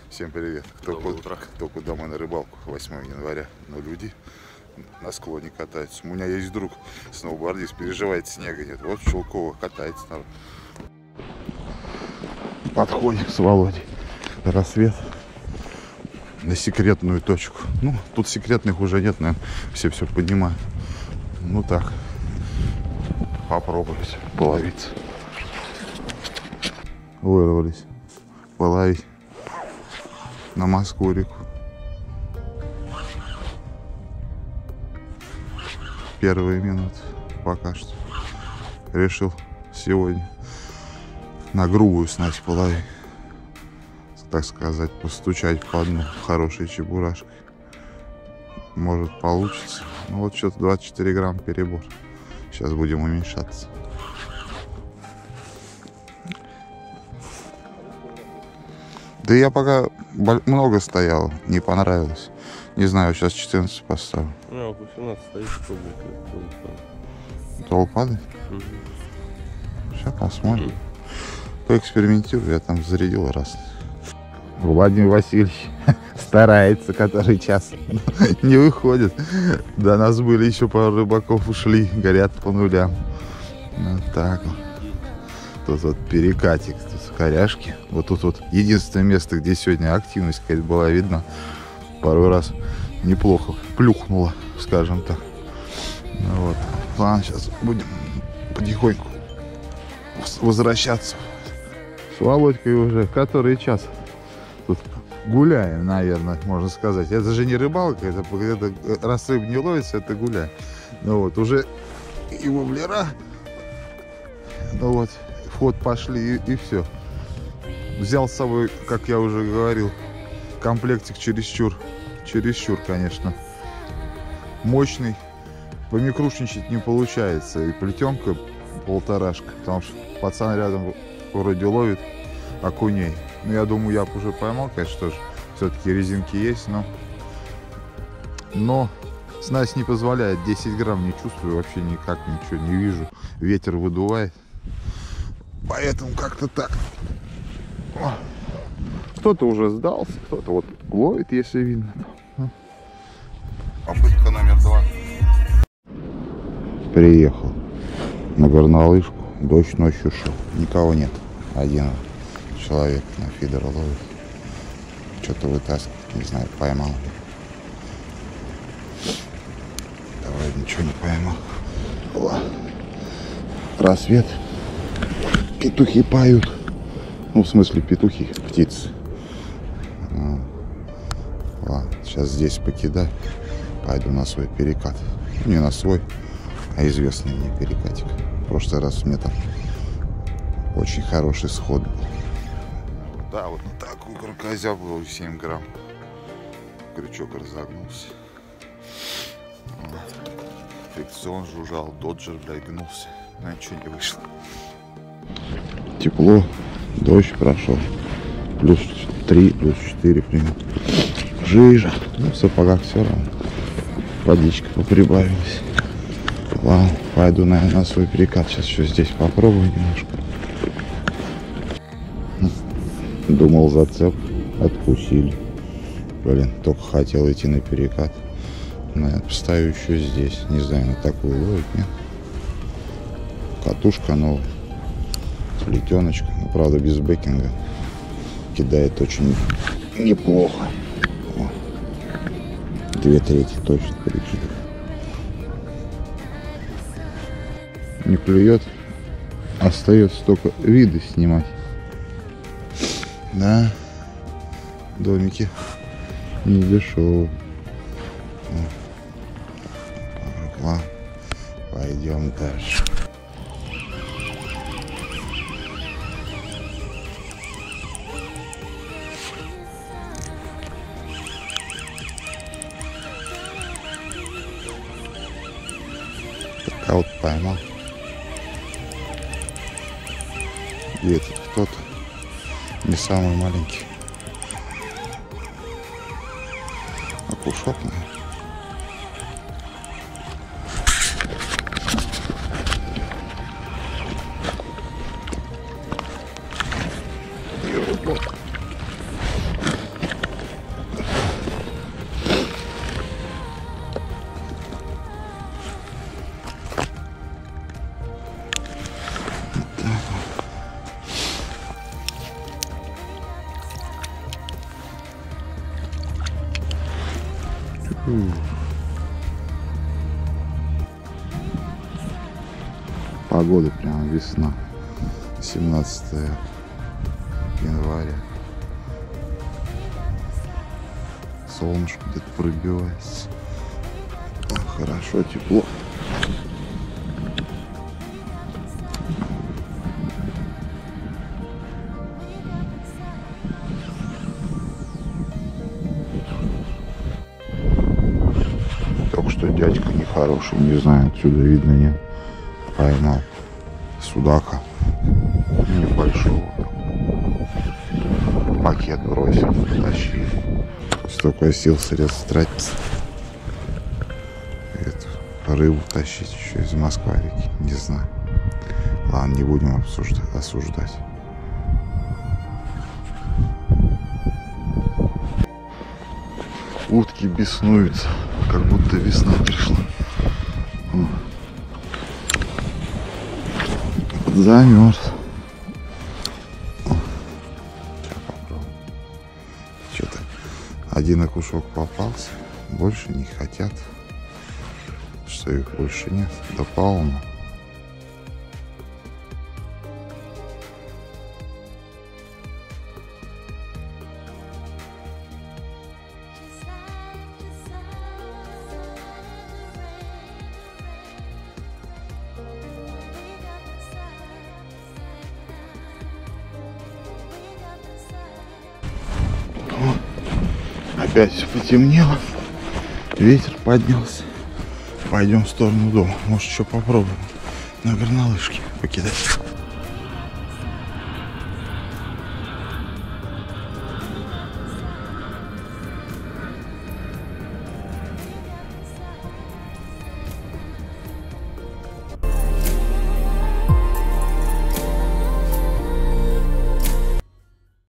Всем привет. Кто куда мы на рыбалку 8 января. Но люди на склоне катаются. У меня есть друг, сноубордист, переживает, снега нет. Вот в Чулково катается народ. Подходим с Володей. Рассвет. На секретную точку. Ну, тут секретных уже нет, наверное. Все понимают. Ну так. Попробовать половиться. Вырвались. Половить. На Москву-реку. Первые минуты пока что. Решил сегодня на грубую снасть половить. Так сказать, постучать по дну хорошей чебурашкой. Может получится. Ну вот что-то 24 грамм перебор. Сейчас будем уменьшаться. Да я пока много стоял, не понравилось. Не знаю, сейчас 14 поставлю. Ну, 18 стоит публика. Толпады? Сейчас посмотрим. Поэкспериментирую, я там зарядил раз. Владимир Васильевич старается, который час не выходит. До нас были еще пару рыбаков, ушли, горят по нулям. Вот так вот. Тут вот перекатик, тут коряшки. Вот тут вот единственное место, где сегодня активность какая-то была видна. Пару раз неплохо плюхнуло, скажем так. Ну вот. Ладно, сейчас будем потихоньку возвращаться. С Володькой уже который час тут гуляем, наверное, можно сказать. Это же не рыбалка, это раз рыб не ловится, это гуляем. Ну вот, уже и воблера. Ну вот, в ход пошли и все. Взял с собой, как я уже говорил, комплектик чересчур, конечно, мощный. Помикрушничать не получается. И плетенка полторашка, потому что пацан рядом вроде ловит окуней. Ну, я думаю, я бы уже поймал, конечно, тоже. Все-таки резинки есть, но снасть не позволяет. 10 грамм не чувствую, вообще никак ничего не вижу. Ветер выдувает. Поэтому как-то так. Кто-то уже сдался, кто-то вот ловит, если видно. Попытка номер 2. Приехал на горнолыжку. Дождь ночью шел. Никого нет. Один человек на фидер ловит. Что-то вытаскивает. Не знаю, поймал. Давай, ничего не поймал. Рассвет. Петухи поют. Ну, в смысле, петухи, птицы. Ладно, сейчас здесь покидаю. Пойду на свой перекат. Не на свой, а известный мне перекатик. В прошлый раз мне там очень хороший сход был. Да, вот на такую крокозя было 7 грамм. Крючок разогнулся. Фрикцион жужжал, доджер, блядь, гнулся. Но ничего не вышло. Тепло, дождь прошел. Плюс 3, плюс 4 примерно. Жижа. Ну, в сапогах все равно. Водичка поприбавилась. Ладно, пойду, наверное, на свой перекат. Сейчас еще здесь попробую немножко. Думал, зацеп. Откусили. Блин, только хотел идти на перекат. Наверное, поставлю еще здесь. Не знаю, на такую ловит, нет. Катушка новая. Плетеночка. Ну, правда, без бэкинга. Кидает очень неплохо. 2/3 точно прикидываю. Не клюет. Остается только виды снимать. Да. Домики не дешевые. Ладно. Пойдем дальше. А вот поймал. И этот кто-то не самый маленький. Окушок, наверное. Погода прямо весна. 17 января. Солнышко где-то пробивается. О, хорошо, тепло. Только что дядька нехороший, не знаю, отсюда видно, нет, поймал судака небольшого. Пакет бросил, тащил. Столько сил, средств тратится. Эту рыбу тащить еще из Москва-реки, не знаю. Ладно, не будем осуждать. Утки беснуются, как будто весна пришла. Замерз. Сейчас попробуем. Что-то один окушок попался, больше не хотят. Что их больше нет, да полно. Опять все потемнело, ветер поднялся. Пойдем в сторону дома, может еще попробуем на горнолыжке покидать.